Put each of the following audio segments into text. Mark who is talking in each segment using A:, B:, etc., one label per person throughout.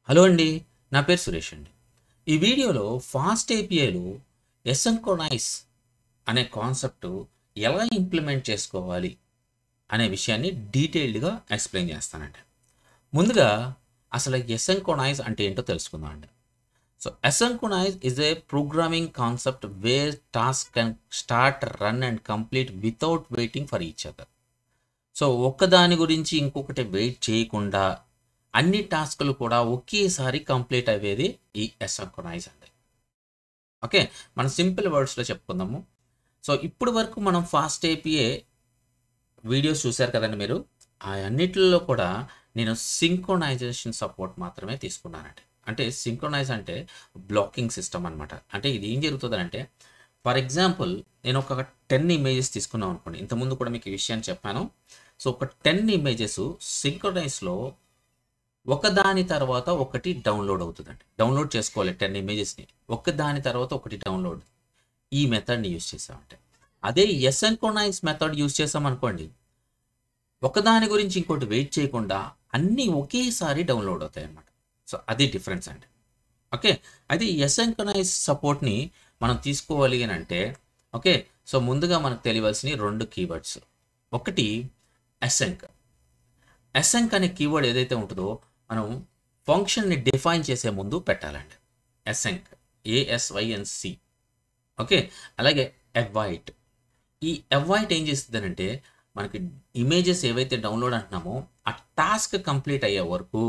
A: Hello అండి, నా పేరు సురేష్ అండి. ఈ వీడియోలో ఫాస్ట్ ఏపీఐలో ఎసింక్రోనైజ్ అనే కాన్సెప్ట్ ఎలా ఇంప్లిమెంట్ చేసుకోవాలి అనే విషయాన్ని డీటెయిల్డ్గా ఎక్స్ప్లెయిన్ చేస్తానండి. ముందుగా అసలు ఎసింక్రోనైజ్ అంటే ఏంటో తెలుసుకుందాం అండి. So asynchronous is a programming concept where task can start, run and complete without waiting for each other. So ఒక్కదాని గురించి ఇంకొకటి వెయిట్ చేయకుండా అన్ని టాస్కులు కూడా ఒకేసారి కంప్లీట్ అయ్యేది ఈ ఎసింక్రోనైజ్ అండి. ఓకే, మనం సింపుల్ వర్డ్స్లో చెప్పుకుందాము. సో ఇప్పుడు వరకు మనం ఫాస్ట్ ఏపీఏ వీడియోస్ చూశారు కదండి మీరు. ఆ అన్నిటిలో కూడా నేను సింక్రోనైజేషన్ సపోర్ట్ మాత్రమే తీసుకున్నానండి. అంటే సింక్రోనైజ్ అంటే బ్లాకింగ్ సిస్టమ్ అనమాట. అంటే ఇది ఏం జరుగుతుందంటే, ఫర్ ఎగ్జాంపుల్ నేను ఒక 10 ఇమేజెస్ తీసుకున్నాం అనుకోండి. ఇంతకుముందు కూడా మీకు ఈ విషయాన్ని చెప్పాను. సో ఒక 10 ఇమేజెస్ సింక్రోనైజ్లో ఒకదాని తర్వాత ఒకటి డౌన్లోడ్ అవుతుందండి. డౌన్లోడ్ చేసుకోవాలి 10 ఇమేజెస్ని, ఒకదాని తర్వాత ఒకటి డౌన్లోడ్. ఈ మెథడ్ని యూజ్ చేసామంటే. అదే ఎసింక్రోనైజ్ మెథడ్ యూజ్ చేసామనుకోండి, ఒకదాని గురించి ఇంకోటి వెయిట్ చేయకుండా అన్నీ ఒకేసారి డౌన్లోడ్ అవుతాయి అన్నమాట. సో అది డిఫరెన్స్ అండి. ఓకే, అయితే ఈ ఎసింక్రోనైజ్ సపోర్ట్ని మనం తీసుకోవాలి అని అంటే, ఓకే, సో ముందుగా మనకు తెలియవలసిన 2 కీవర్డ్స్. ఒకటి అసెంక్. అసెంక్ అనే కీవర్డ్ ఏదైతే ఉంటుందో మనం ఫంక్షన్ని డిఫైన్ చేసే ముందు పెట్టాలండి. అసెంక్, ASYNC. ఓకే, అలాగే అవాయిడ్. ఈ అవాయిడ్ ఏం చేస్తుందనంటే, మనకి ఇమేజెస్ ఏవైతే డౌన్లోడ్ అంటున్నామో ఆ టాస్క్ కంప్లీట్ అయ్యే వరకు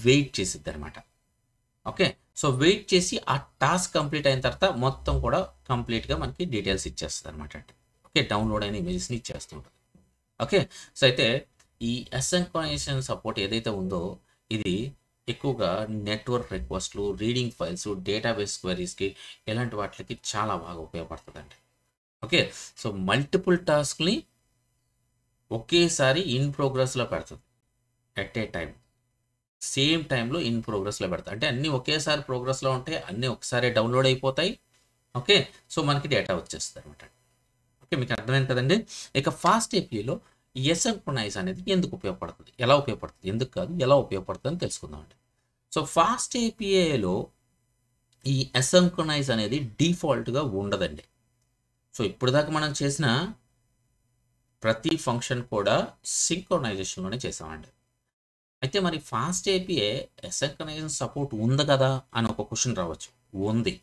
A: వెయిట్ చేసిద్ది అనమాట. ఓకే, సో వెయిట్ చేసి ఆ టాస్క్ కంప్లీట్ అయిన తర్వాత మొత్తం కూడా కంప్లీట్గా మనకి డీటెయిల్స్ ఇచ్చేస్తుంది అనమాట. ఓకే, డౌన్లోడ్ అయిన ఇమేజెస్ని ఇచ్చేస్తుంటుంది. ఓకే, సో అయితే ఈ అసింక్రోనైజేషన్ సపోర్ట్ ఏదైతే ఉందో ఇది ఎక్కువగా నెట్వర్క్ రిక్వెస్ట్లు, రీడింగ్ ఫైల్స్, డేటాబేస్ క్వెరీస్కి ఇలాంటి వాటికి చాలా బాగా ఉపయోగపడుతుందండి. ఓకే, సో మల్టిపుల్ టాస్క్ని ఒకేసారి ఇన్ ప్రోగ్రెస్లో పెడుతుంది. ఎట్ ఏ టైం, సేమ్ టైంలో ఇన్ ప్రోగ్రెస్లో పెడతాయి. అంటే అన్నీ ఒకేసారి ప్రోగ్రెస్లో ఉంటాయి, అన్నీ ఒకసారి డౌన్లోడ్ అయిపోతాయి. ఓకే, సో మనకి డేటా వచ్చేస్తుంది అనమాట. ఓకే, మీకు అర్థమైంది కదండి. ఇక ఫాస్ట్ ఏపీలో ఎసింక్రోనైజ్ అనేది ఎందుకు ఉపయోగపడుతుంది, ఎలా ఉపయోగపడుతుంది, ఎందుకు కాదు ఎలా ఉపయోగపడుతుంది అని తెలుసుకుందామండి. సో ఫాస్ట్ ఏపీఏలో ఈ ఎసింక్రోనైజ్ అనేది డిఫాల్ట్గా ఉండదండి. సో ఇప్పుడు దాకా మనం చేసిన ప్రతి ఫంక్షన్ కూడా సింక్రోనైజేషన్లోనే చేసామండి. అయితే మరి ఫాస్ట్ ఏపీఏ ఎసింక్రోనైజేషన్ సపోర్ట్ ఉంది కదా అని ఒక క్వశ్చన్ రావచ్చు. ఉంది.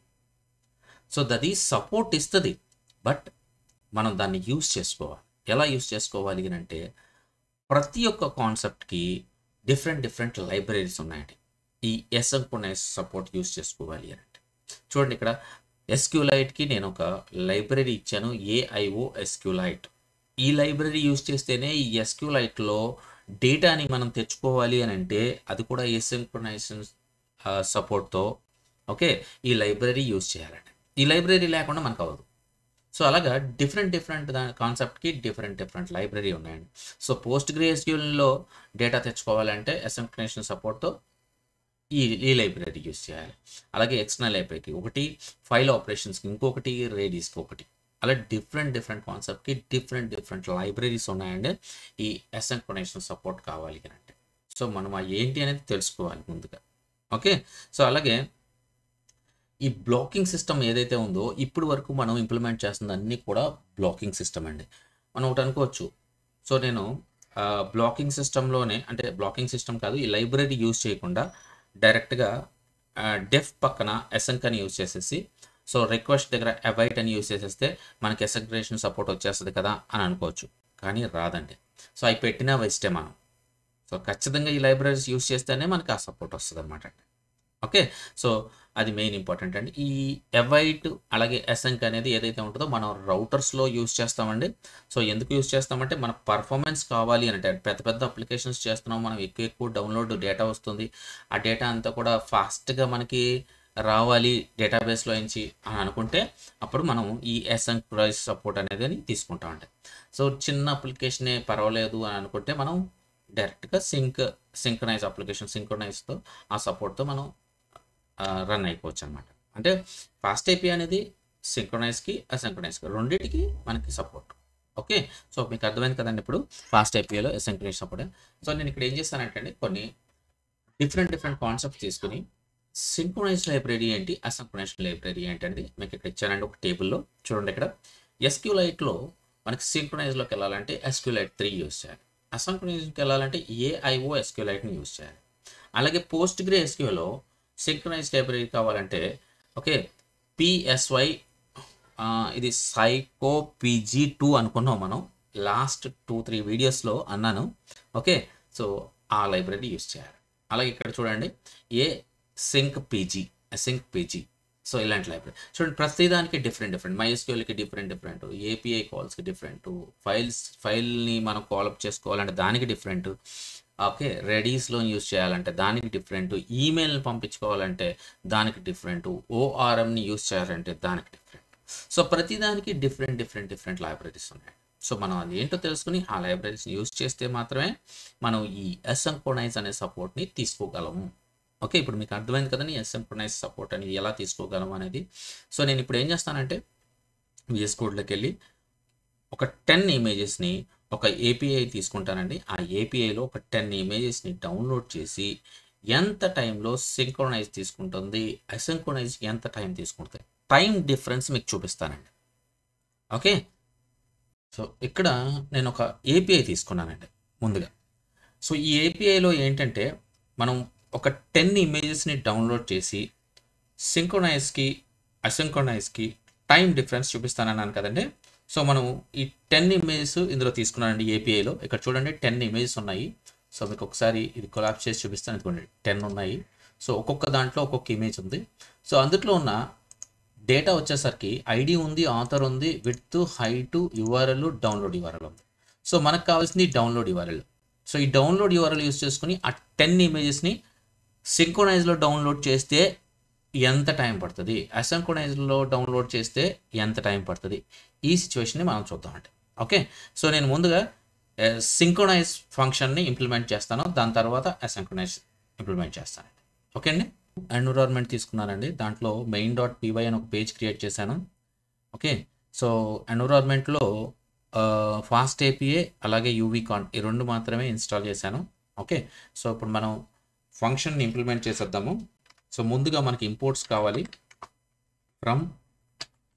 A: సో దది సపోర్ట్ ఇస్తుంది, బట్ మనం దాన్ని యూజ్ చేసుకోవాలి. ఎలా యూజ్ చేసుకోవాలి అని అంటే, ప్రతి ఒక్క కాన్సెప్ట్కి డిఫరెంట్ లైబ్రరీస్ ఉన్నాయండి. ఈ ఎసింక్రోనైజ్ సపోర్ట్ యూజ్ చేసుకోవాలి అని అంటే, చూడండి ఇక్కడ ఎస్క్యూలైట్కి నేను ఒక లైబ్రరీ ఇచ్చాను, AIO ఎస్క్యూలైట్. ఈ లైబ్రరీ యూజ్ చేస్తేనే ఈ ఎస్క్యూలైట్లో డేటాని మనం తెచ్చుకోవాలి అని అంటే అది కూడా ఎసింక్రోనైజేషన్ సపోర్ట్తో ఓకే ఈ లైబ్రరీ యూజ్ చేయాలండి. ఈ లైబ్రరీ లేకుండా మనకు అవ్వదు. సో అలాగా డిఫరెంట్ దాని కాన్సెప్ట్కి డిఫరెంట్ లైబ్రరీ ఉన్నాయండి. సో PostgreSQLలో డేటా తెచ్చుకోవాలంటే ఎసింక్రోనైజేషన్ సపోర్ట్తో ఈ లైబ్రరీ యూజ్ చేయాలి. అలాగే ఎక్స్టర్నల్ లైబ్రరీకి ఒకటి, ఫైల్ ఆపరేషన్స్కి ఇంకొకటి, రేడియస్కి ఒకటి, అలా డిఫరెంట్ కాన్సెప్ట్కి డిఫరెంట్ లైబ్రరీస్ ఉన్నాయండి ఈ ఎసింక్రోనైజేషన్ సపోర్ట్ కావాలి అని అంటే. సో మనం ఆ ఏంటి అనేది తెలుసుకోవాలి ముందుగా. ఓకే, సో అలాగే ఈ బ్లాకింగ్ సిస్టమ్ ఏదైతే ఉందో ఇప్పుడు వరకు మనం ఇంప్లిమెంట్ చేస్తుంది అన్నీ కూడా బ్లాకింగ్ సిస్టమ్ అండి. మనం ఒకటి అనుకోవచ్చు, సో నేను బ్లాకింగ్ సిస్టంలోనే, అంటే బ్లాకింగ్ సిస్టమ్ కాదు, ఈ లైబ్రరీ యూజ్ చేయకుండా డైరెక్ట్గా డెఫ్ పక్కన అసెంక్ అని యూజ్ చేసేసి, సో రిక్వెస్ట్ దగ్గర అవాయిడ్ అని యూజ్ చేసేస్తే మనకి ఎసింక్రోనైజేషన్ సపోర్ట్ వచ్చేస్తుంది కదా అని అనుకోవచ్చు. కానీ రాదండి. సో అవి పెట్టినా వేస్టే మనం. సో ఖచ్చితంగా ఈ లైబ్రరీస్ యూజ్ చేస్తేనే మనకి ఆ సపోర్ట్ వస్తుంది అనమాట. ఓకే, సో అది మెయిన్ ఇంపార్టెంట్ అండి. ఈ అవాయిడ్ అలాగే అసెంక్ అనేది ఏదైతే ఉంటుందో మనం రౌటర్స్లో యూజ్ చేస్తామండి. సో ఎందుకు యూజ్ చేస్తామంటే మన పర్ఫార్మెన్స్ కావాలి అంటే, పెద్ద అప్లికేషన్స్ చేస్తున్నాం మనం, ఎక్కువ డౌన్లోడ్ డేటా వస్తుంది, ఆ డేటా అంతా కూడా ఫాస్ట్గా మనకి రావాలి డేటాబేస్లో నుంచి అని అనుకుంటే అప్పుడు మనం ఈ ఎసింక్రోనైజ్ సపోర్ట్ అనేది తీసుకుంటామండి. సో చిన్న అప్లికేషనే పర్వాలేదు అని అనుకుంటే మనం డైరెక్ట్గా సింక్రనైజ్ అప్లికేషన్ సింక్రనైజ్తో ఆ సపోర్ట్తో మనం రన్ అయిపోవచ్చు అనమాట. అంటే ఫాస్ట్ ఏపీ అనేది సింక్రనైజ్కి అసింక్రనైజ్కి రెండింటికి మనకి సపోర్ట్. ఓకే, సో మీకు అర్థమైంది కదండి ఇప్పుడు ఫాస్ట్ ఏపీలో అసింక్రనైజ్ సపోర్ట్. సో నేను ఇక్కడ ఏం చేస్తానంటే అండి, కొన్ని డిఫరెంట్ కాన్సెప్ట్ తీసుకుని సింక్రొనైజ్డ్ లైబ్రరీ ఏంటి, అసింక్రొనైజ్డ్ లైబ్రరీ ఏంటి అనేది మీకు ఇక్కడ ఇచ్చానండి ఒక టేబుల్లో. చూడండి ఇక్కడ SQLiteలో మనకి సింక్రొనైజ్లోకి వెళ్ళాలంటే SQLite 3 యూజ్ చేయాలి. అసింక్రొనైజ్కి వెళ్ళాలంటే AIO SQLiteని యూజ్ చేయాలి. అలాగే PostgreSQLలో సింక్రొనైజ్డ్ లైబ్రరీ కావాలంటే ఓకే PSY ఇది PsychoPG2 అనుకున్నాం మనం లాస్ట్ 2-3 వీడియోస్లో అన్నాను. ఓకే సో ఆ లైబ్రరీ యూజ్ చేయాలి. అలాగే ఇక్కడ చూడండి async pg సో ఇలాంటి లైబ్రరీ చూడండి. ప్రతిదానికి డిఫరెంట్ MySQLకి డిఫరెంట్ API కాల్స్కి డిఫరెంట్, ఫైల్ని మనం కాలప్ చేసుకోవాలంటే దానికి డిఫరెంట్, ఓకే రెడీస్లో యూజ్ చేయాలంటే దానికి డిఫరెంట్, ఈమెయిల్ని పంపించుకోవాలంటే దానికి డిఫరెంట్, ORMని యూజ్ చేయాలంటే దానికి డిఫరెంట్. సో ప్రతిదానికి డిఫరెంట్ లైబ్రరీస్ ఉన్నాయి. సో మనం అది ఏంటో తెలుసుకుని ఆ లైబ్రరీస్ని యూజ్ చేస్తే మాత్రమే మనం ఈ అసింక్రొనైజ్ అనే సపోర్ట్ని తీసుకోగలము. ఓకే ఇప్పుడు మీకు అర్థమైంది కదండి అసింక్రొనైజ్ సపోర్ట్ అనేది ఎలా తీసుకోగలము అనేది. సో నేను ఇప్పుడు ఏం చేస్తానంటే VS Codeలోకి వెళ్ళి ఒక 10 ఇమేజెస్ని ఒక API తీసుకుంటానండి. ఆ APIలో ఒక 10 ఇమేజెస్ని డౌన్లోడ్ చేసి ఎంత టైంలో సింక్రొనైజ్ తీసుకుంటుంది, అసింక్రొనైజ్ ఎంత టైం తీసుకుంటుంది, టైం డిఫరెన్స్ మీకు చూపిస్తానండి. ఓకే సో ఇక్కడ నేను ఒక API తీసుకున్నానండి ముందుగా. సో ఈ APIలో ఏంటంటే మనం ఒక 10 ఇమేజెస్ని డౌన్లోడ్ చేసి సింక్రొనైజ్కి అసింక్రొనైజ్కి టైం డిఫరెన్స్ చూపిస్తానన్నాను కదండి. సో మనం ఈ 10 ఇమేజెస్ ఇందులో తీసుకున్నానండి APIలో. ఇక్కడ చూడండి 10 ఇమేజెస్ ఉన్నాయి. సో మీకు ఒకసారి ఇది కొలాప్స్ చేసి చూపిస్తాను. ఇదిగోండి 10 ఉన్నాయి. సో ఒక్కొక్క దాంట్లో ఒక్కొక్క ఇమేజ్ ఉంది. సో అందులో ఉన్న డేటా వచ్చేసరికి ఐడి ఉంది, ఆథర్ ఉంది, width, height, URL, download URL ఉంది. సో మనకు కావాల్సింది డౌన్లోడ్ URL. సో ఈ డౌన్లోడ్ URL యూస్ చేసుకుని ఆ 10 ఇమేజెస్ని సింక్రొనైజ్లో డౌన్లోడ్ చేస్తే ఎంత టైం పడుతుంది, అసింక్రొనైజ్లో డౌన్లోడ్ చేస్తే ఎంత టైం పడుతుంది, ఈ సిచ్యువేషన్ని మనం చూద్దామండి. ఓకే సో నేను ముందుగా సింక్రొనైజ్ ఫంక్షన్ని ఇంప్లిమెంట్ చేస్తాను, దాని తర్వాత అసింక్రొనైజ్ ఇంప్లిమెంట్ చేస్తానండి. ఓకే అండి ఎన్విరాన్మెంట్ తీసుకున్నానండి. దాంట్లో main.py అని ఒక పేజ్ క్రియేట్ చేశాను. ఓకే సో ఎన్విరాన్మెంట్లో ఫాస్ట్ API అలాగే UVCon ఈ రెండు మాత్రమే ఇన్స్టాల్ చేశాను. ఓకే సో ఇప్పుడు మనం ఫంక్షన్ని ఇంప్లిమెంట్ చేసేద్దాము. సో ముందుగా మనకి ఇంపోర్ట్స్ కావాలి. From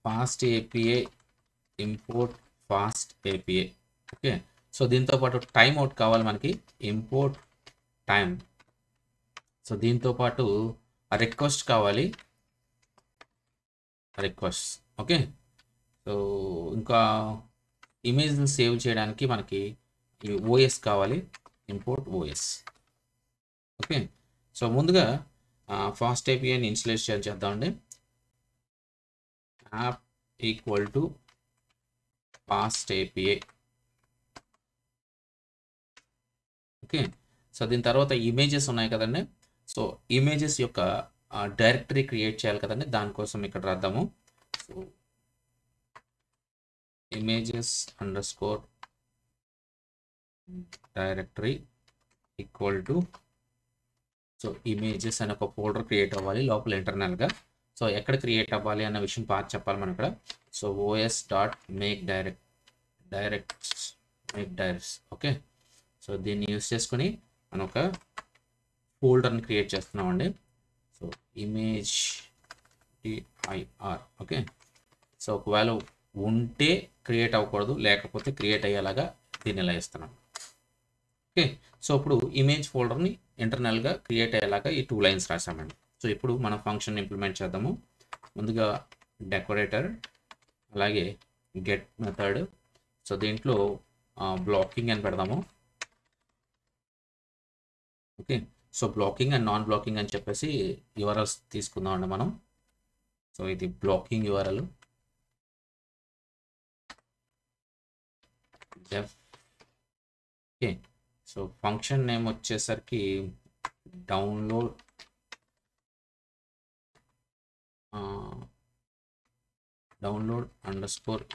A: fast API import fast API. Okay so దీంతో పాటు టైం అవుట్ కావాలి మనకి, ఇంపోర్ట్ టైం. సో దీంతో పాటు రిక్వెస్ట్ కావాలి, రిక్వెస్ట్. ఓకే సో ఇంకా ఇమేజ్ని సేవ్ చేయడానికి మనకి OS కావాలి, ఇంపోర్ట్ OS. ఓకే సో ముందుగా ఫాస్ట్ APIని ఇన్స్టలేట్ చేద్దామండి. App equal to fast API. Okay so దీని తర్వాత ఇమేజెస్ ఉన్నాయి కదండి. సో ఇమేజెస్ యొక్క డైరెక్టరీ క్రియేట్ చేయాలి కదండి, దానికోసం ఇక్కడ రాద్దాము. So images underscore directory equal to so images అనే ఒక ఫోల్డర్ క్రియేట్ అవ్వాలి లోపల ఇంటర్నల్గా. సో ఎక్కడ క్రియేట్ అవ్వాలి అన్న విషయం పార్ట్ చెప్పాలి మనం ఇక్కడ. So os.make_directs. ఓకే సో దీన్ని యూస్ చేసుకుని మనం ఒక ఫోల్డర్ని క్రియేట్ చేస్తున్నామండి. So image dir. Okay so ఒకవేళ ఉంటే క్రియేట్ అవ్వకూడదు, లేకపోతే క్రియేట్ అయ్యేలాగా దీన్ని ఇలా ఇస్తున్నాను. ఓకే సో ఇప్పుడు ఇమేజ్ ఫోల్డర్ని ఇంటర్నల్గా క్రియేట్ అయ్యేలాగా ఈ 2 లైన్స్ రాసామండి. సో ఇప్పుడు మనం ఫంక్షన్ ఇంప్లిమెంట్ చేద్దాము. ముందుగా డెకరేటర్ అలాగే గెట్ మెథడ్. సో దీంట్లో బ్లాకింగ్ అని పెడదాము. Okay so blocking and non blocking అని చెప్పేసి URLs తీసుకుందామండి మనం. సో ఇది blocking URL. Okay so function name వచ్చేసరికి డౌన్లోడ్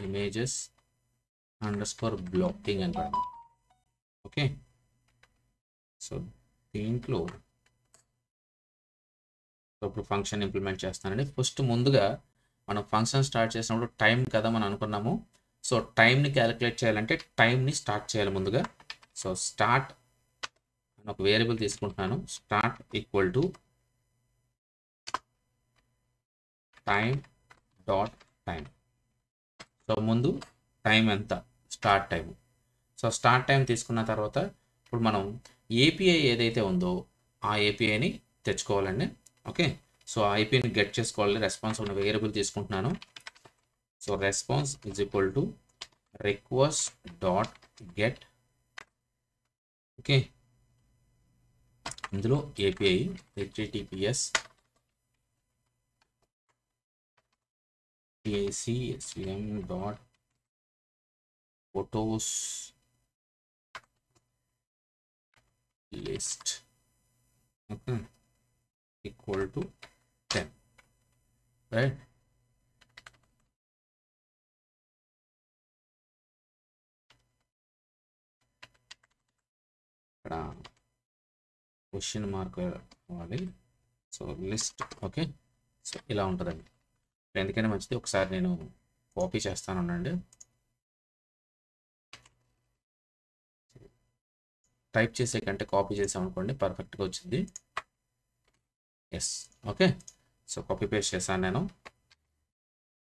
A: _images_blocking అని పెడదాం. ఓకే సో దీంట్లో ఇప్పుడు ఫంక్షన్ ఇంప్లిమెంట్ చేస్తానండి. ఫస్ట్ ముందుగా మనం ఫంక్షన్ స్టార్ట్ చేసినప్పుడు టైం కదా మనం అనుకున్నాము. సో టైంని క్యాలిక్యులేట్ చేయాలంటే టైంని స్టార్ట్ చేయాలి ముందుగా. సో స్టార్ట్ అని ఒక వేరియబుల్ తీసుకుంటున్నాను. Start equal to time dot time. So ముందు టైం ఎంత, start time. So start time తీసుకున్న తర్వాత ఇప్పుడు మనం ఏపీఐ ఏదైతే ఉందో ఆ ఏపీఐని తెచ్చుకోవాలండి. ఓకే, సో ఆ ఏపీఐని గెట్ చేసుకోవాలి. రెస్పాన్స్ ఉన్న వేరియబుల్ తీసుకుంటున్నాను. So response is equal to request dot get. Okay, ఇందులో API https svm dot photos list equal to 10, right. ఇక్కడ క్వశ్చన్ మార్క్ అవ్వాలి. So list. ఓకే, సో ఇలా ఉంటుందండి. ఎందుకైనా మంచిది ఒకసారి నేను కాపీ చేస్తాను అండి. టైప్ చేసే కంటే కాపీ చేసామనుకోండి పర్ఫెక్ట్గా వచ్చింది. Yes, okay. So copy paste చేశాను నేను.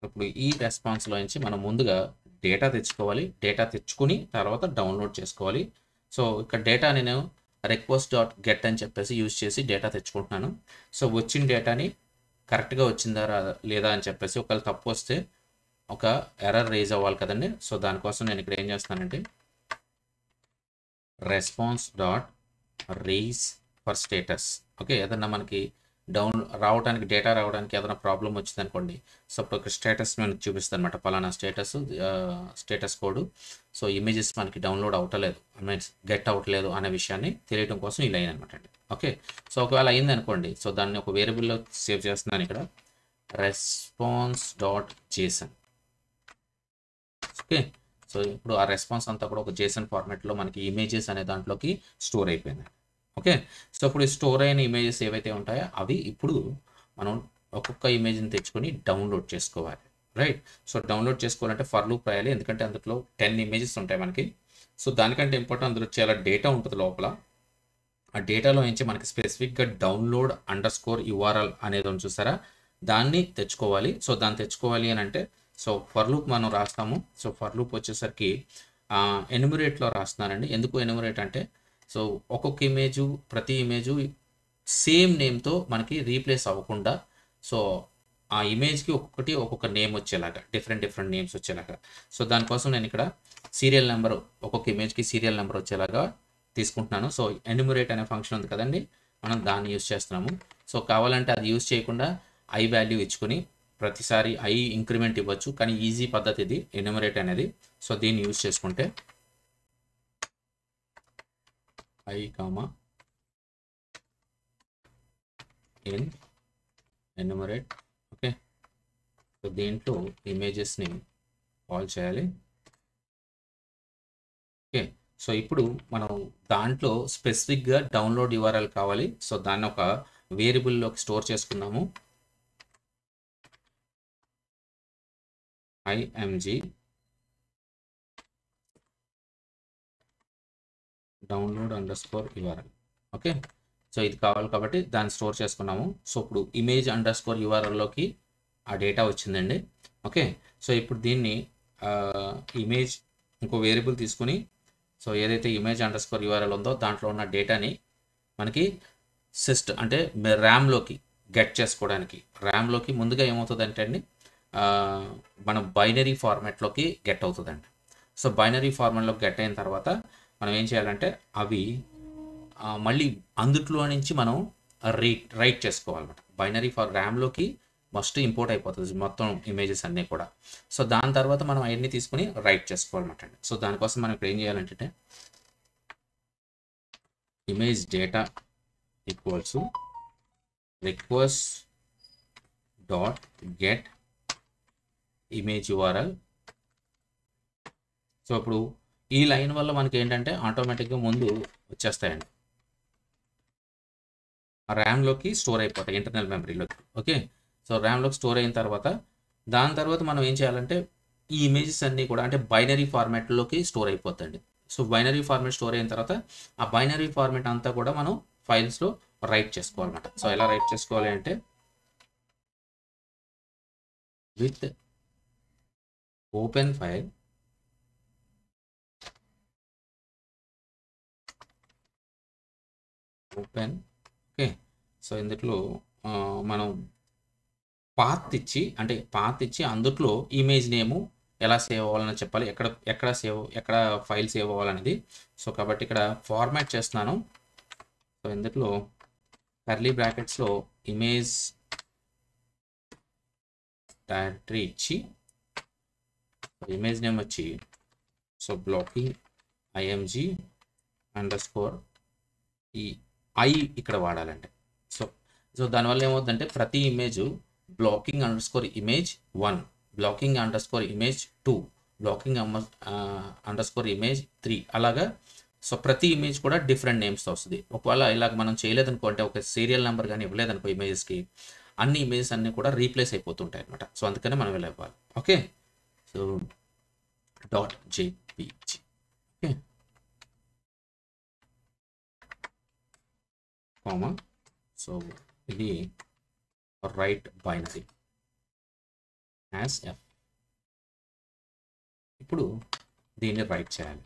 A: ఇప్పుడు ఈ రెస్పాన్స్లో నుంచి మనం ముందుగా డేటా తెచ్చుకోవాలి. డేటా తెచ్చుకుని తర్వాత డౌన్లోడ్ చేసుకోవాలి. సో ఇక్కడ డేటా నేను రిక్వెస్ట్ డాట్ గెట్ అని చెప్పేసి యూజ్ చేసి డేటా తెచ్చుకుంటున్నాను. సో వచ్చిన డేటాని కరెక్ట్గా వచ్చిందా లేదా అని చెప్పేసి ఒకవేళ తప్పు వస్తే ఒక ఎర్రర్ రేజ్ అవ్వాలి కదండి. సో దానికోసం నేను ఇక్కడ ఏం చేస్తానంటే response dot raise for status. Okay, ఏదన్నా మనకి రావడానికి డేటా రావడానికి ఏదైనా ప్రాబ్లం వచ్చింది అనుకోండి. సో అప్పుడు ఒక స్టేటస్ మనకి చూపిస్తుంది అనమాట, పలానా స్టేటస్ కోడ్. సో ఇమేజెస్ మనకి డౌన్లోడ్ అవ్వట్లేదు, మీన్స్ గెట్ అవ్వట్లేదు అనే విషయాన్ని తెలియడం కోసం ఈ లైన్ అనమాట అండి. ఓకే, సో ఒకవేళ అయింది అనుకోండి, సో దాన్ని ఒక వేరియబుల్లో సేవ్ చేస్తున్నాను ఇక్కడ, response dot Jason. Okay, so ఇప్పుడు ఆ రెస్పాన్స్ అంతా కూడా ఒక జేసన్ ఫార్మాట్లో మనకి ఇమేజెస్ అనే దాంట్లోకి స్టోర్ అయిపోయింది. ఓకే, సో ఇప్పుడు స్టోర్ అయిన ఇమేజెస్ ఏవైతే ఉంటాయో అవి ఇప్పుడు మనం ఒక్కొక్క ఇమేజ్ని తెచ్చుకొని డౌన్లోడ్ చేసుకోవాలి, రైట్. సో డౌన్లోడ్ చేసుకోవాలంటే ఫర్ లూప్ రాయాలి, ఎందుకంటే అందులో 10 ఇమేజెస్ ఉంటాయి మనకి. సో దానికంటే ఇంపార్టెంట్ అందులో చాలా డేటా ఉంటుంది లోపల. ఆ డేటాలో నుంచి మనకి స్పెసిఫిక్గా డౌన్లోడ్ _URL అనేది ఉంది చూసారా, దాన్ని తెచ్చుకోవాలి. సో దాన్ని తెచ్చుకోవాలి అని అంటే సో ఫర్ లూప్ మనం రాస్తాము. సో ఫర్ లూప్ వచ్చేసరికి ఎన్యూమరేట్లో రాస్తున్నానండి. ఎందుకు ఎన్యూమరేట్ అంటే సో ఒక్కొక్క ఇమేజు ప్రతి ఇమేజు సేమ్ నేమ్తో మనకి రీప్లేస్ అవ్వకుండా సో ఆ ఇమేజ్కి ఒక్కొక్క నేమ్ వచ్చేలాగా డిఫరెంట్ నేమ్స్ వచ్చేలాగా. సో దానికోసం నేను ఇక్కడ సీరియల్ నెంబర్, ఒక్కొక్క ఇమేజ్కి సీరియల్ నెంబర్ వచ్చేలాగా తీసుకుంటున్నాను. సో ఎన్యూమరేట్ అనే ఫంక్షన్ ఉంది కదండి, మనం దాన్ని యూజ్ చేస్తున్నాము. సో కావాలంటే అది యూజ్ చేయకుండా ఐ వాల్యూ ఇచ్చుకొని ప్రతిసారి ఐ ఇంక్రిమెంట్ ఇవ్వచ్చు, కానీ ఈజీ పద్ధతి ఇది ఎన్యూమరేట్ అనేది. సో దీన్ని యూజ్ చేసుకుంటే I comma in enumerate. Okay, so దీంట్లో ఇమేజెస్ని కాల్ చేయాలి. ఓకే, సో ఇప్పుడు మనం దాంట్లో స్పెసిఫిక్గా డౌన్లోడ్ URL కావాలి. సో దాన్ని ఒక వేరియబుల్లోకి స్టోర్ చేసుకుందాము. img download _URL. Okay, so ఇది కావాలి కాబట్టి దాన్ని స్టోర్ చేసుకున్నాము. సో ఇప్పుడు ఇమేజ్ _URLలోకి ఆ డేటా వచ్చిందండి. ఓకే, సో ఇప్పుడు దీన్ని ఇమేజ్ ఇంకో వేరియబుల్ తీసుకుని సో ఏదైతే ఇమేజ్ _URL ఉందో దాంట్లో ఉన్న డేటాని మనకి అంటే ర్యామ్లోకి గెట్ చేసుకోవడానికి, ర్యామ్లోకి ముందుగా ఏమవుతుందంటే అండి మన బైనరీ ఫార్మాట్లోకి గెట్ అవుతుందండి. సో బైనరీ ఫార్మాట్లోకి గెట్ అయిన తర్వాత మనం ఏం చేయాలంటే అవి మళ్ళీ అందుట్లో నుంచి మనం రైట్ చేసుకోవాలన్నమాట. బైనరీ ర్యామ్లోకి మస్ట్ ఇంపోర్ట్ అయిపోతుంది మొత్తం ఇమేజెస్ అన్నీ కూడా. సో దాని తర్వాత మనం అవన్నీ తీసుకుని రైట్ చేసుకోవాలన్నమాట అండి. సో దానికోసం మనం ఇప్పుడు ఏం చేయాలంటే image data equals request dot get image URL. So ఇప్పుడు ఈ లైన్ వల్ల మనకి ఏంటంటే ఆటోమేటిక్గా ముందు వచ్చేస్తాయండి, ర్యామ్లోకి స్టోర్ అయిపోతాయి ఇంటర్నల్ మెమరీలోకి. ఓకే, సో ర్యామ్లోకి స్టోర్ అయిన తర్వాత దాని తర్వాత మనం ఏం చేయాలంటే ఈ ఇమేజెస్ అన్నీ కూడా అంటే బైనరీ ఫార్మాట్లోకి స్టోర్ అయిపోతుంది. సో బైనరీ ఫార్మాట్ స్టోర్ అయిన తర్వాత ఆ బైనరీ ఫార్మాట్ అంతా కూడా మనం ఫైల్స్లో రైట్ చేసుకోవాలన్నమాట. సో ఎలా రైట్ చేసుకోవాలి అంటే with open file open. Okay, so ఇందులో మనం పాత్ ఇచ్చి అందుట్లో ఇమేజ్ నేము ఎలా సేవ్ అవ్వాలని చెప్పాలి, ఎక్కడ ఫైల్ సేవ్ అవ్వాలనేది. సో కాబట్టి ఇక్కడ ఫార్మాట్ చేస్తున్నాను. సో ఇందులో కర్లీ బ్రాకెట్స్లో ఇమేజ్ డైరెక్టరీ ఇచ్చి ఇమేజ్ నేమ్ వచ్చి సో బ్లాకింగ్ img అండర్స్కోర్ ఈ ఐ ఇక్కడ వాడాలంటే. సో దానివల్ల ఏమవుతుందంటే ప్రతి image blocking underscore image 1, blocking underscore image 2, blocking underscore image 3 అలాగా. సో ప్రతి ఇమేజ్ కూడా డిఫరెంట్ నేమ్స్తో వస్తుంది. ఒకవేళ ఇలాగ మనం చేయలేదనుకోంటే ఒక సీరియల్ నెంబర్ కానీ ఇవ్వలేదనుకో ఇమేజెస్కి, అన్ని ఇమేజెస్ అన్నీ కూడా రీప్లేస్ అయిపోతుంటాయి అనమాట. సో అందుకనే మనం ఇలా ఇవ్వాలి. Okay, so .jpg. Okay, comma. So ఇది రైట్ బైనరీ యాజ్ ఎఫ్. ఇప్పుడు దీన్ని రైట్ చేయాలి.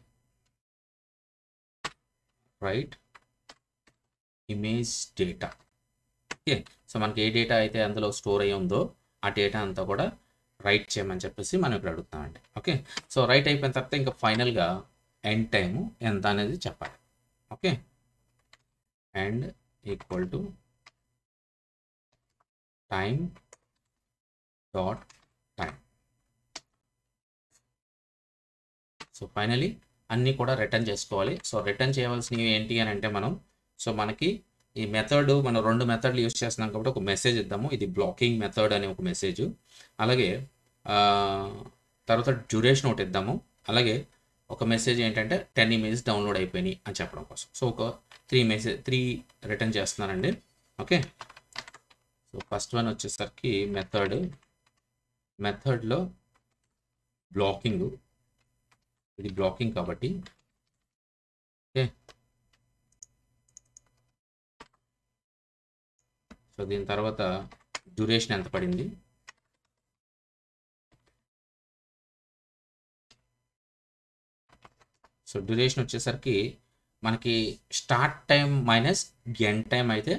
A: Right image data. Okay, so మనకి ఏ డేటా అయితే అందులో స్టోర్ అయ్యి ఉందో ఆ డేటా అంతా కూడా రైట్ చేయమని చెప్పేసి మనం ఇక్కడ అడుగుతామండి. ఓకే, సో రైట్ అయిపోయిన తర్వాత ఇంకా ఫైనల్గా ఎండ్ టైము ఎంత అనేది చెప్పాలి. Okay, end equal to time dot time. So finally అన్నీ కూడా రిటర్న్ చేసుకోవాలి. సో రిటర్న్ చేయవలసినవి ఏంటి అని అంటే మనకి ఈ మెథడ్ మనం 2 మెథడ్లు యూస్ చేస్తున్నాం కాబట్టి ఒక మెసేజ్ ఇద్దాము. ఇది బ్లాకింగ్ మెథడ్ అనే ఒక మెసేజ్. అలాగే తర్వాత డ్యూరేషన్ ఒకటి ఇద్దాము. అలాగే ఒక మెసేజ్ ఏంటంటే 10 ఇమేజెస్ డౌన్లోడ్ అయిపోయినాయి అని చెప్పడం కోసం. సో ఒక 3 రిటర్న్ చేస్తున్నానండి. ఓకే, సో ఫస్ట్ వన్ వచ్చేసరికి మెథడ్లో బ్లాకింగ్, ఇది బ్లాకింగ్ కాబట్టి ఓకే. సో దీని తర్వాత డ్యూరేషన్ ఎంత పడింది, సో డ్యూరేషన్ వచ్చేసరికి మనకి start time minus end time అయితే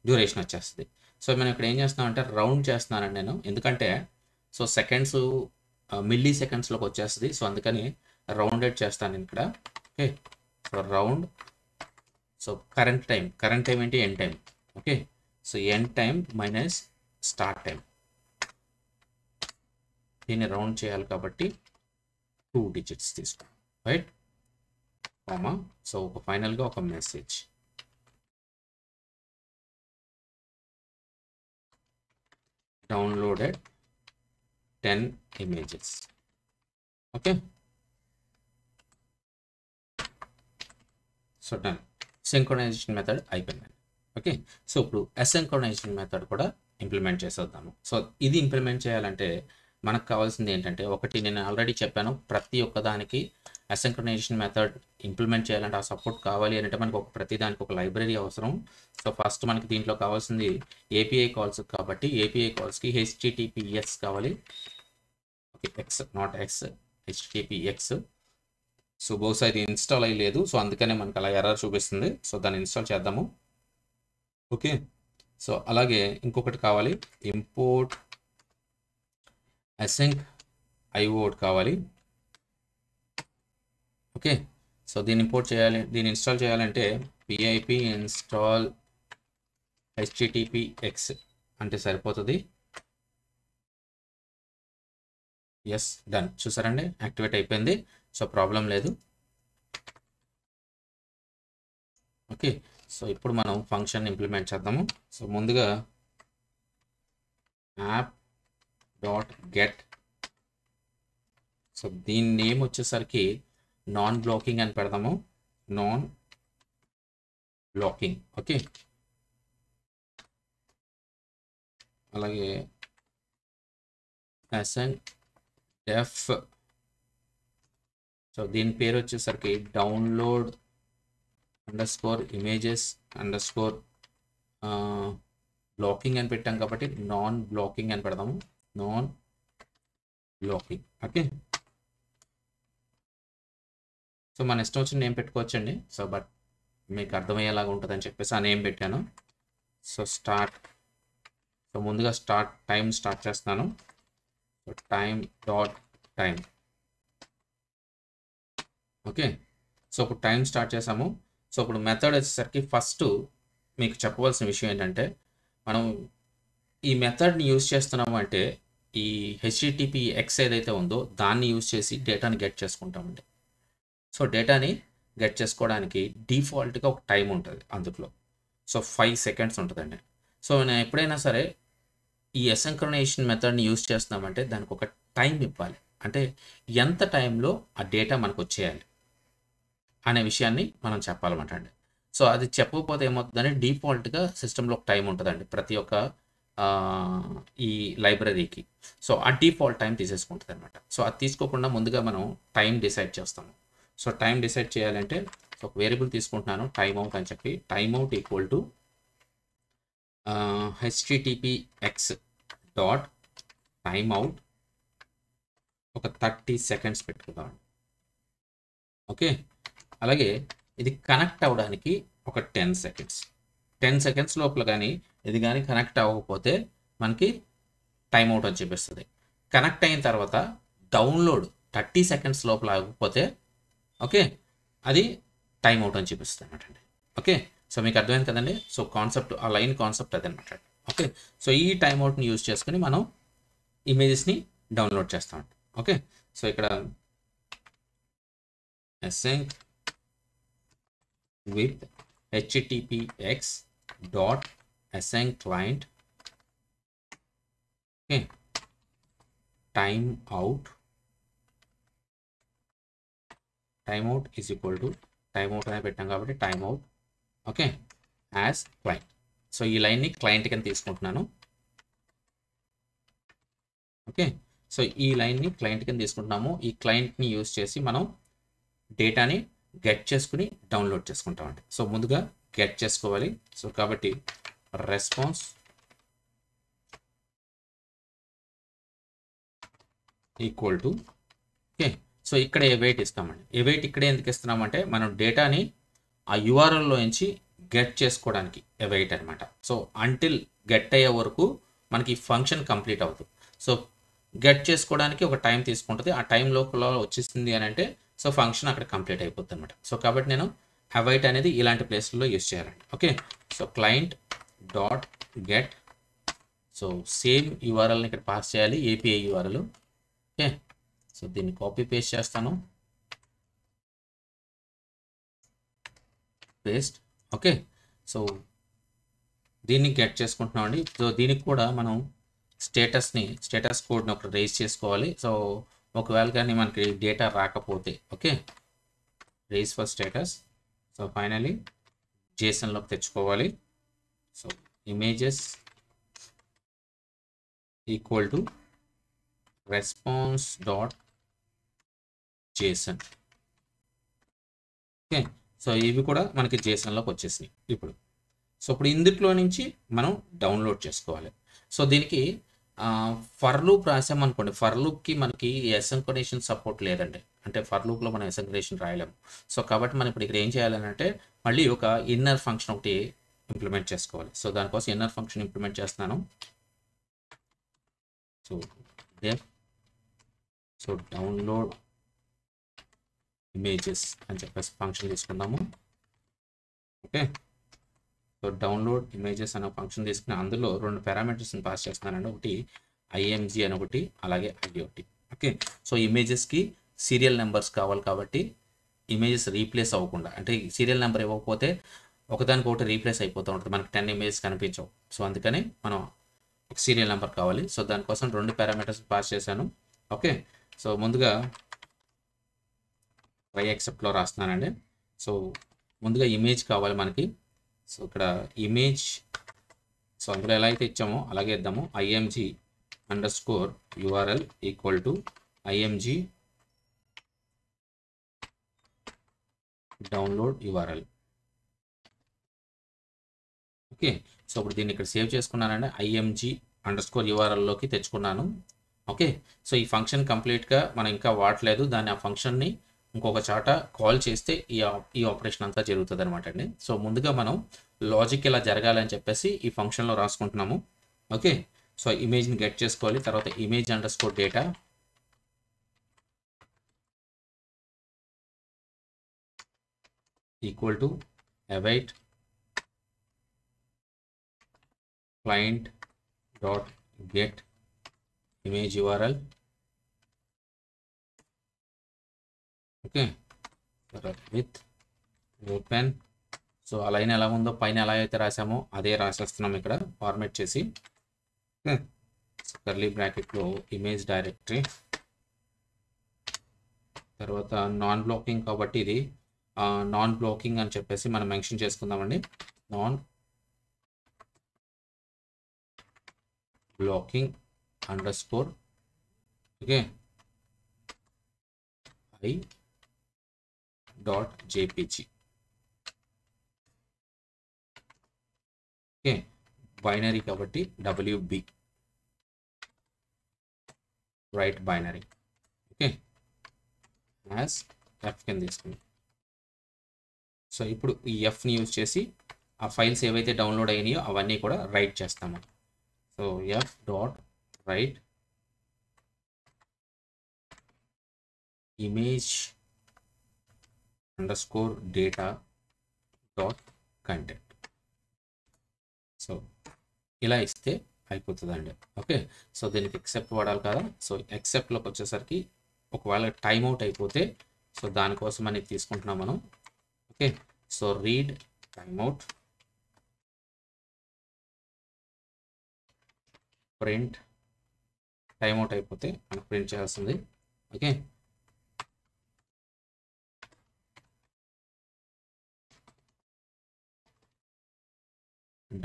A: డ్యూరేషన్ వచ్చేస్తుంది. సో మనం ఇక్కడ ఏం చేస్తున్నామంటే రౌండ్ చేస్తున్నానండి నేను, ఎందుకంటే సో సెకండ్స్ మిల్లీ సెకండ్స్లోకి వచ్చేస్తుంది. సో అందుకని రౌండెడ్ చేస్తాను నేను ఇక్కడ. Okay, so round. So current time ఏంటి, end time. Okay, so end time minus start time, దీన్ని రౌండ్ చేయాలి కాబట్టి 2 digits తీసుకోండి. Right, comma. సో ఫైనల్గా ఒక message downloaded 10 images. Okay, so done. Synchronisation method అయిపోయిందండి. ఓకే, సో ఇప్పుడు అసింక్రొనైజేషన్ మెథడ్ కూడా ఇంప్లిమెంట్ చేసేద్దాము. సో ఇది ఇంప్లిమెంట్ చేయాలంటే మనకు కావాల్సింది ఏంటంటే, ఒకటి నేను ఆల్రెడీ చెప్పాను, ప్రతి ఒక్క దానికి అసింక్రొనైజేషన్ మెథడ్ ఇంప్లిమెంట్ చేయాలంటే ఆ సపోర్ట్ కావాలి అంటే మనకు ప్రతి దానికి ఒక లైబ్రరీ అవసరం. సో ఫస్ట్ మనకి దీంట్లో కావాల్సింది ఏపీఐ కాల్స్ కాబట్టి ఏపీఐ కాల్స్కి HTTPS కావాలి. Okay, X not X, HTTPX. So బహుశా ఇది ఇన్స్టాల్ అయ్యలేదు, సో అందుకనే మనకు అలా ఎర్రర్ చూపిస్తుంది. సో దాన్ని ఇన్స్టాల్ చేద్దాము. ఓకే, సో అలాగే ఇంకొకటి కావాలి, ఇంపోర్ట్ async IO కావాలి. ఓకే, సో దీన్ని ఇంపోర్ట్ చేయాలి, దీన్ని ఇన్స్టాల్ చేయాలంటే pip install HTTPX అంటే సరిపోతుంది. Yes, done. చూసారండి, యాక్టివేట్ అయిపోయింది. సో ప్రాబ్లం లేదు. ఓకే, సో ఇప్పుడు మనం ఫంక్షన్ ఇంప్లిమెంట్ చేద్దాము. సో ముందుగా యాప్ డాట్ గెట్, సో దీని నేమ్ వచ్చేసరికి నాన్ బ్లాకింగ్ అని పెడదాము, నాన్ బ్లాకింగ్. ఓకే, అలాగే async def సో దీని పేరు వచ్చేసరికి download underscore images underscore blocking అని పెట్టాం కాబట్టి నాన్ బ్లాకింగ్ అని పెడదాము. Non blocking. ఓకే, సో మన ఇష్టం వచ్చిన నేమ్ పెట్టుకోవచ్చండి. సో బట్ మీకు అర్థమయ్యేలాగా ఉంటుందని చెప్పేసి ఆ నేమ్ పెట్టాను. So start. సో ముందుగా టైం స్టార్ట్ చేస్తాను. So time. ఓకే, సో ఇప్పుడు టైం స్టార్ట్ చేసాము. సో ఇప్పుడు మెథడ్ వచ్చేసరికి ఫస్ట్ మీకు చెప్పవలసిన విషయం ఏంటంటే, మనం ఈ మెథడ్ని యూజ్ చేస్తున్నాము అంటే ఈ HTTPX ఏదైతే ఉందో దాన్ని యూజ్ చేసి డేటాని గెట్ చేసుకుంటామండి. సో డేటాని గెట్ చేసుకోవడానికి డిఫాల్ట్గా ఒక టైం ఉంటుంది అందులో. సో 5 సెకండ్స్ ఉంటుందండి. సో నేను ఎప్పుడైనా సరే ఈ అసింక్రనైజేషన్ మెథడ్ని యూజ్ చేస్తున్నామంటే దానికి ఒక టైం ఇవ్వాలి. అంటే ఎంత టైంలో ఆ డేటా మనకు వచ్చేయాలి అనే విషయాన్ని మనం చెప్పాలన్నమాట అండి. సో అది చెప్పకపోతే ఏమవుతుందంటే డిఫాల్ట్గా సిస్టంలో ఒక టైం ఉంటుందండి ప్రతి ఒక్క ఈ లైబ్రరీకి. సో ఆ డిఫాల్ట్ టైం తీసేసుకుంటుంది అనమాట. సో అది తీసుకోకుండా ముందుగా మనం టైం డిసైడ్ చేస్తాము. సో టైం డిసైడ్ చేయాలంటే ఒక వేరియబుల్ తీసుకుంటున్నాను టైమ్ అవుట్ అని చెప్పి. Time out equal to HTTPX dot time out ఒక 30 సెకండ్స్ పెట్టుకుందాం. ఓకే, అలాగే ఇది కనెక్ట్ అవ్వడానికి ఒక 10 సెకండ్స్ లోపల కానీ ఇది కానీ కనెక్ట్ అవ్వకపోతే మనకి టైమ్ అవుట్ అని చెప్పిస్తుంది. కనెక్ట్ అయిన తర్వాత డౌన్లోడ్ 30 సెకండ్స్ లోపల అవ్వకపోతే ఓకే అది టైం అవుట్ అని చూపిస్తుంది అనమాట అండి. ఓకే, సో మీకు అర్థమైంది కదండి. సో కాన్సెప్ట్ ఆ లైన్ కాన్సెప్ట్ అదనమాట. ఓకే, సో ఈ టైం అవుట్ని యూజ్ చేసుకుని మనం ఇమేజెస్ని డౌన్లోడ్ చేస్తాం. ఓకే, సో ఇక్కడ async with HTTPX dot async client okay time out is equal to time out అని పెట్టాం కాబట్టి time out okay as client. So ఈ లైన్ని క్లయింట్ కింద తీసుకుంటున్నాను. ఓకే, సో ఈ లైన్ని క్లయింట్ కింద తీసుకుంటున్నాము. ఈ క్లయింట్ని యూజ్ చేసి మనం డేటాని గెట్ చేసుకుని డౌన్లోడ్ చేసుకుంటామండి. సో ముందుగా గెట్ చేసుకోవాలి. సో కాబట్టి response equal to okay, so ఇక్కడ await ఇస్తామండి. await ఇక్కడే ఎందుకు ఇస్తున్నామంటే మనం డేటాని ఆ URLలో నుంచి గెట్ చేసుకోవడానికి await అనమాట. సో అంటిల్ గెట్ అయ్యే వరకు మనకి ఫంక్షన్ కంప్లీట్ అవుతుంది. సో గెట్ చేసుకోవడానికి ఒక టైం తీసుకుంటుంది. ఆ టైం లోపల వచ్చేసింది అని అంటే సో ఫంక్షన్ అక్కడ కంప్లీట్ అయిపోతుంది అనమాట. సో కాబట్టి నేను await అనేది ఇలాంటి ప్లేస్లో యూజ్ చేయాలండి. Okay, so client dot get. So same URLని ఇక్కడ పాస్ చేయాలి, API URL. ఓకే, సో దీన్ని కాపీ పేస్ట్ చేస్తాను, పేస్ట్. ఓకే, సో దీన్ని గెట్ చేసుకుంటున్నాం అండి. సో దీనికి కూడా మనం స్టేటస్ కోడ్ని ఒకటి రేజ్ చేసుకోవాలి. సో ఒకవేళ కానీ మనకి డేటా రాకపోతే okay raise for status. So finally JSONలోకి తెచ్చుకోవాలి. So images equal to response dot JSON. Okay, so ఇవి కూడా మనకి JSONలోకి వచ్చేసినాయి ఇప్పుడు. సో ఇప్పుడు ఇందులో నుంచి మనం డౌన్లోడ్ చేసుకోవాలి. సో దీనికి ఫర్ లూప్ రాసామనుకోండి, ఫర్ లూప్కి మనకి అసింక్రనైజేషన్ సపోర్ట్ లేదండి. అంటే ఫర్ లూప్లో మనం అసింక్రనైజేషన్ రాయలేము. సో కాబట్టి మనం ఇప్పుడు ఇక్కడ ఏం చేయాలంటే మళ్ళీ ఒక ఇన్నర్ ఫంక్షన్ ఒకటి ఇంప్లిమెంట్ చేసుకోవాలి. సో దానికోసం ఇన్నర్ ఫంక్షన్ ఇంప్లిమెంట్ చేస్తున్నాను. సో సో డౌన్లోడ్ ఇమేజెస్ అని చెప్పేసి ఫంక్షన్ తీసుకుందాము. ఓకే, సో డౌన్లోడ్ ఇమేజెస్ అనే ఫంక్షన్ తీసుకుని అందులో 2 పారామీటర్స్ని పాస్ చేస్తున్నానండి. ఒకటి IMG అని ఒకటి, అలాగే IOT. ఓకే, సో ఇమేజెస్కి సీరియల్ నెంబర్స్ కావాలి కాబట్టి ఇమేజెస్ రీప్లేస్ అవ్వకుండా, అంటే సీరియల్ నెంబర్ ఇవ్వకపోతే ఒకదానికొకటి రీప్లేస్ అయిపోతూ ఉంటుంది, మనకి 10 ఇమేజెస్ కనిపించవు. సో అందుకని మనం ఒక సీరియల్ నెంబర్ కావాలి. సో దానికోసం 2 పారామీటర్స్ పాస్ చేశాను. ఓకే, సో ముందుగా ట్రై యాక్సెప్ట్లో రాస్తున్నానండి. సో ముందుగా ఇమేజ్ కావాలి మనకి. సో ఇక్కడ ఇమేజ్, సో అందులో ఎలా అయితే ఇచ్చామో అలాగే ఇద్దాము. IMG underscore URL equal to IMG download URL. Okay, so ఇప్పుడు దీన్ని ఇక్కడ సేవ్ చేసుకున్నానండి, img_url లోకి తెచ్చుకున్నాను. ఓకే, సో ఈ ఫంక్షన్ కంప్లీట్గా మనం ఇంకా వాడలేదు, దాన్ని ఆ ఫంక్షన్ని ఇంకొక చాట కాల్ చేస్తే ఈ ఆపరేషన్ అంతా జరుగుతుంది అనమాట అండి. సో ముందుగా మనం లాజిక్ ఇలా జరగాలని చెప్పేసి ఈ ఫంక్షన్లో రాసుకుంటున్నాము. ఓకే, సో ఇమేజ్ని గెట్ చేసుకోవాలి. తర్వాత image_data equal to await client dot get image URL. Okay, with open. So ఆ లైన్ ఎలా ఉందో పైన ఎలా అయితే రాసామో అదే రాసేస్తున్నాం ఇక్కడ ఫార్మేట్ చేసి. కర్లీ బ్రాకెట్లో ఇమేజ్ డైరెక్టరీ, తర్వాత నాన్ బ్లాకింగ్ కాబట్టి ఇది నాన్ బ్లాకింగ్ అని చెప్పేసి మనం మెన్షన్ చేసుకుందామండి. Non blocking underscore okay i.jpg. Okay, binary కాబట్టి wb right binary. Okay, as f కింద తీసుకుంది. సో ఇప్పుడు ఈ ఎఫ్ని యూజ్ చేసి ఆ ఫైల్స్ ఏవైతే డౌన్లోడ్ అయినాయో అవన్నీ కూడా రైట్ చేస్తాము. So f.write image_data.content. సో ఇలా ఇస్తే అయిపోతుందండి. ఓకే, సో దీనికి ఎక్సెప్ట్ వాడాలి కదా. సో ఎక్సెప్ట్లోకి వచ్చేసరికి ఒకవేళ టైం అవుట్ అయిపోతే సో దానికోసం అనేది తీసుకుంటున్నాం మనం. Okay, so read timeout, print timeout అయిపోతే మనకు ప్రింట్ చేయాల్సింది. ఓకే,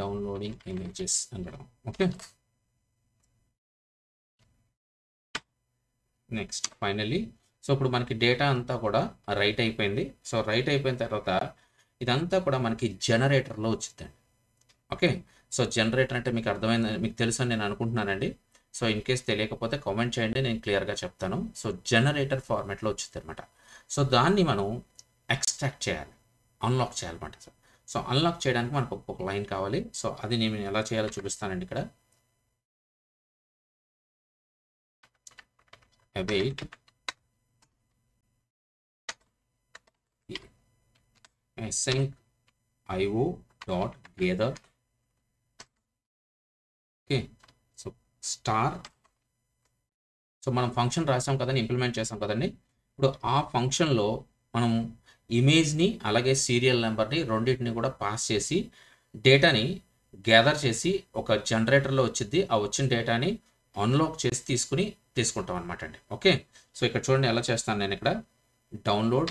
A: డౌన్లోడింగ్ ఇమేజెస్ అనడం. ఓకే, నెక్స్ట్ ఫైనల్లీ సో ఇప్పుడు మనకి డేటా అంతా కూడా రైట్ అయిపోయింది. సో రైట్ అయిపోయిన తర్వాత ఇదంతా కూడా మనకి జనరేటర్లో వచ్చిందండి. ఓకే, సో జనరేటర్ అంటే మీకు అర్థమైంది, మీకు తెలుసు అని నేను అనుకుంటున్నానండి. సో ఇన్ కేస్ తెలియకపోతే కామెంట్ చేయండి, నేను క్లియర్గా చెప్తాను. సో జనరేటర్ ఫార్మాట్లో వచ్చింది అనమాట. సో దాన్ని మనం ఎక్స్ట్రాక్ట్ చేయాలి, అన్లాక్ చేయాలన్నమాట. సో అన్లాక్ చేయడానికి మనకు ఒక లైన్ కావాలి. సో అది నేను ఎలా చేయాలో చూపిస్తానండి ఇక్కడ. await async io.gather. Okay, so star. So మనం ఫంక్షన్ రాసాం కదండి, ఇంప్లిమెంట్ చేసాం కదండి. ఇప్పుడు ఆ ఫంక్షన్లో మనం ఇమేజ్ని అలాగే సీరియల్ నెంబర్ని రెండింటిని కూడా పాస్ చేసి డేటాని గ్యాదర్ చేసి ఒక జనరేటర్లో వచ్చింది. ఆ వచ్చిన డేటాని అన్లాక్ చేసి తీసుకుంటాం అనమాట అండి. ఓకే, సో ఇక్కడ చూడండి ఎలా చేస్తాను నేను. ఇక్కడ డౌన్లోడ్,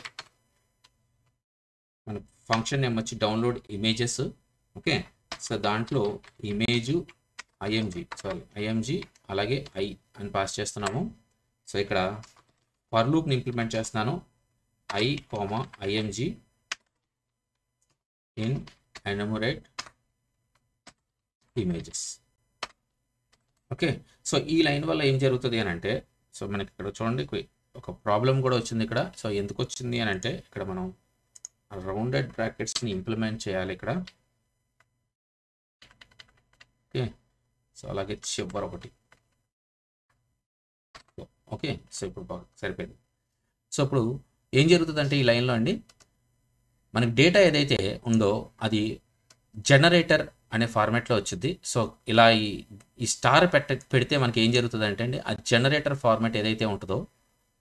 A: మన ఫంక్షన్ నేమ్ వచ్చి డౌన్లోడ్ ఇమేజెస్. ఓకే, సో దాంట్లో ఇమేజ్ img అలాగే i అని పాస్ చేస్తున్నాము. సో ఇక్కడ ఫర్ లూప్ని ఇంప్లిమెంట్ చేస్తున్నాను. i, img in enumerate images. Okay, so ఈ లైన్ వల్ల ఏం జరుగుతుంది అని అంటే, సో మనకి ఇక్కడ చూడండి ఒక ప్రాబ్లం కూడా వచ్చింది ఇక్కడ. సో ఎందుకు వచ్చింది అని అంటే ఇక్కడ మనం రౌండెడ్ బ్రాకెట్స్ని ఇంప్లిమెంట్ చేయాలి ఇక్కడ. ఓకే, సో అలాగే చివరి ఒకటి. ఓకే, సో ఇప్పుడు బాగా సరిపోయింది. సో ఇప్పుడు ఏం జరుగుతుందంటే ఈ లైన్లో అండి మనకి డేటా ఏదైతే ఉందో అది జనరేటర్ అనే ఫార్మాట్లో వచ్చింది. సో ఇలా ఈ స్టార్ పెడితే మనకి ఏం జరుగుతుంది అంటే అండి, ఆ జనరేటర్ ఫార్మాట్ ఏదైతే ఉంటుందో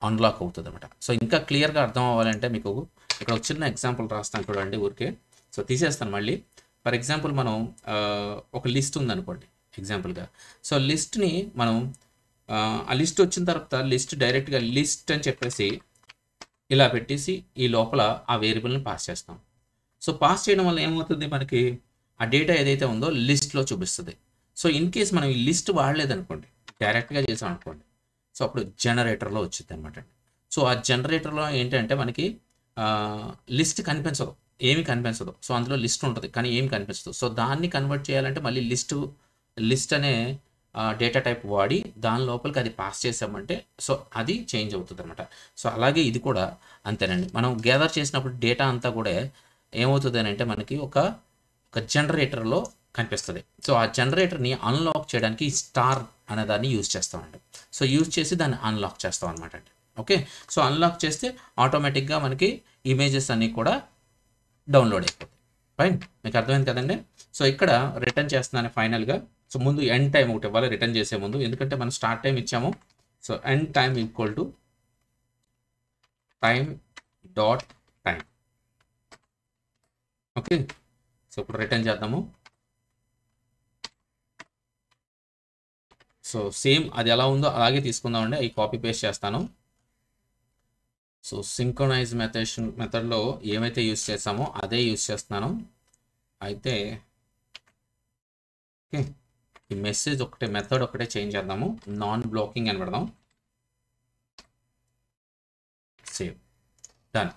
A: అన్లాక్ అవుతుంది అనమాట. సో ఇంకా క్లియర్గా అర్థం అవ్వాలంటే మీకు ఇక్కడ ఒక చిన్న ఎగ్జాంపుల్ రాస్తాను చూడండి ఊరికే. సో తీసేస్తాను మళ్ళీ. ఫర్ ఎగ్జాంపుల్ మనం ఒక లిస్ట్ ఉందనుకోండి ఎగ్జాంపుల్గా. సో లిస్ట్ని మనం ఆ లిస్ట్ వచ్చిన తర్వాత లిస్ట్ డైరెక్ట్గా లిస్ట్ అని చెప్పేసి ఇలా పెట్టేసి ఈ లోపల ఆ వేరియబుల్ని పాస్ చేస్తాం. సో పాస్ చేయడం వల్ల ఏమవుతుంది, మనకి ఆ డేటా ఏదైతే ఉందో లిస్ట్లో చూపిస్తుంది. సో ఇన్ కేస్ మనం ఈ లిస్ట్ వాడలేదనుకోండి, డైరెక్ట్గా చేసాం అనుకోండి, సో అప్పుడు జనరేటర్లో వచ్చింది అనమాట. సో ఆ జనరేటర్లో ఏంటంటే మనకి లిస్ట్ కనిపించదు, ఏమి కనిపించదు. సో అందులో లిస్ట్ ఉంటుంది కానీ ఏమి కనిపించదు. సో దాన్ని కన్వర్ట్ చేయాలంటే మళ్ళీ లిస్ట్ అనే డేటా టైప్ వాడి దాని లోపలికి అది పాస్ చేసామంటే సో అది చేంజ్ అవుతుంది అనమాట. సో అలాగే ఇది కూడా అంతేనండి. మనం గ్యాదర్ చేసినప్పుడు డేటా అంతా కూడా ఏమవుతుంది అని అంటే మనకి ఒక జనరేటర్లో కనిపిస్తుంది. సో ఆ జనరేటర్ని అన్లాక్ చేయడానికి స్టార్ అనే దాన్ని యూజ్ చేస్తామండి. సో యూజ్ చేసి దాన్ని అన్లాక్ చేస్తాం అనమాట అండి. ఓకే, సో అన్లాక్ చేస్తే ఆటోమేటిక్గా మనకి ఇమేజెస్ అన్నీ కూడా డౌన్లోడ్ అయిపోతాయి. ఫైన్, మీకు అర్థమైంది కదండి. సో ఇక్కడ రిటర్న్ చేస్తున్నాను ఫైనల్గా. సో ముందు ఎండ్ టైం ఒకటి ఇవ్వాలి రిటర్న్ చేసే ముందు, ఎందుకంటే మనం స్టార్ట్ టైం ఇచ్చాము. So end time equal to time dot time. Okay, so ఇప్పుడు రిటర్న్ చేద్దాము. సో సేమ్ అది ఎలా ఉందో అలాగే తీసుకుందామండి. అవి కాపీ పేస్ట్ చేస్తాను. సో సింక్రొనైజ్ మెథడ్లో ఏమైతే యూస్ చేస్తామో అదే యూస్ చేస్తున్నాను. అయితే ఓకే, ఈ మెసేజ్ ఒకటే మెథడ్ ఒకటే చేంజ్ చేద్దాము. నాన్ బ్లాకింగ్ అని పెడదాం. Save, done.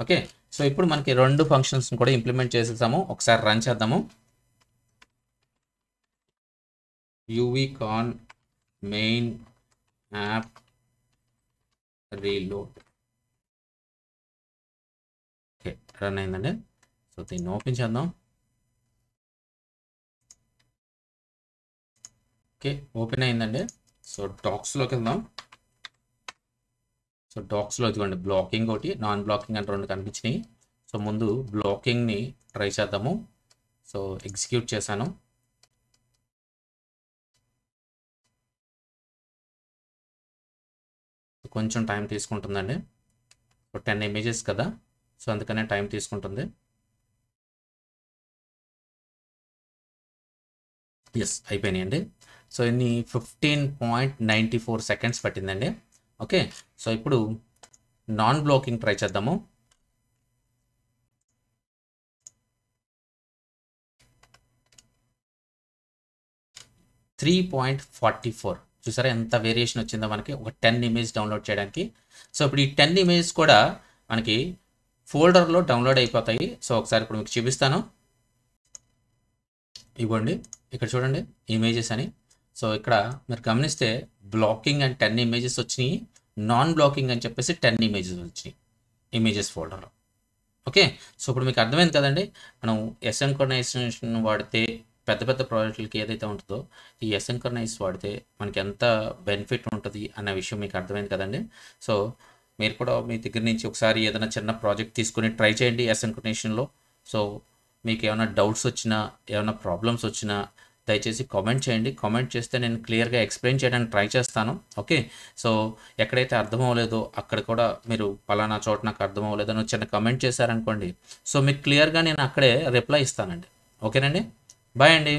A: ఓకే, సో ఇప్పుడు మనకి 2 ఫంక్షన్స్ కూడా ఇంప్లిమెంట్ చేసేసాము. ఒకసారి రన్ చేద్దాము. uvcon main app reload. Okay, run అయిందండి. సో దీన్ని ఓపెన్ చేద్దాం. ఓకే, ఓపెన్ అయిందండి. సో డాక్స్లోకి వెళ్దాం. సో డాక్స్లో ఇదిగోండి బ్లాకింగ్ ఒకటి, నాన్ బ్లాకింగ్ అని 2 కనిపించినాయి. సో ముందు బ్లాకింగ్ని ట్రై చేద్దాము. సో ఎగ్జిక్యూట్ చేశాను. కొంచెం టైం తీసుకుంటుందండి. సో 10 ఇమేజెస్ కదా, సో అందుకనే టైం తీసుకుంటుంది. ఎస్, అయిపోయినాయండి. సో ఇన్ని 15.94 సెకండ్స్ పట్టిందండి. ఓకే, సో ఇప్పుడు నాన్ బ్లాకింగ్ ట్రై చేద్దాము. .44 చూసారా ఎంత వేరియేషన్ వచ్చిందో మనకి ఒక 10 ఇమేజ్ డౌన్లోడ్ చేయడానికి. సో ఇప్పుడు ఈ 10 ఇమేజ్ కూడా మనకి ఫోల్డర్లో డౌన్లోడ్ అయిపోతాయి. సో ఒకసారి ఇప్పుడు మీకు చూపిస్తాను. ఇవ్వండి, ఇక్కడ చూడండి ఇమేజెస్ అని. సో ఇక్కడ మీరు గమనిస్తే బ్లాకింగ్ అని 10 ఇమేజెస్ వచ్చినాయి, నాన్ బ్లాకింగ్ అని చెప్పేసి 10 ఇమేజెస్ వచ్చినాయి ఇమేజెస్ ఫోల్డర్లో. ఓకే, సో ఇప్పుడు మీకు అర్థమైంది కదండి. మనం ఎసిన్క్రొనైజేషన్ వాడితే పెద్ద పెద్ద ప్రాజెక్టులకి ఏదైతే ఉంటుందో ఈ ఎసిన్క్రొనైజ్ వాడితే మనకి ఎంత బెనిఫిట్ ఉంటుంది అన్న విషయం మీకు అర్థమైంది కదండి. సో మీరు కూడా మీ దగ్గర నుంచి ఒకసారి ఏదైనా చిన్న ప్రాజెక్ట్ తీసుకొని ట్రై చేయండి ఎసిన్క్రొనైజేషన్లో. సో మీకు ఏమైనా డౌట్స్ వచ్చినా ఏమైనా ప్రాబ్లమ్స్ వచ్చినా దయచేసి కామెంట్ చేయండి. కామెంట్ చేస్తే నేను క్లియర్గా ఎక్స్ప్లెయిన్ చేయడానికి ట్రై చేస్తాను. ఓకే, సో ఎక్కడైతే అర్థం అవ్వలేదో అక్కడ కూడా మీరు పలానా చోట నాకు అర్థం అవ్వలేదని చిన్న కామెంట్ చేశారనుకోండి, సో మీకు క్లియర్గా నేను అక్కడే రిప్లై ఇస్తానండి. ఓకేనండి, బాయ్ అండి.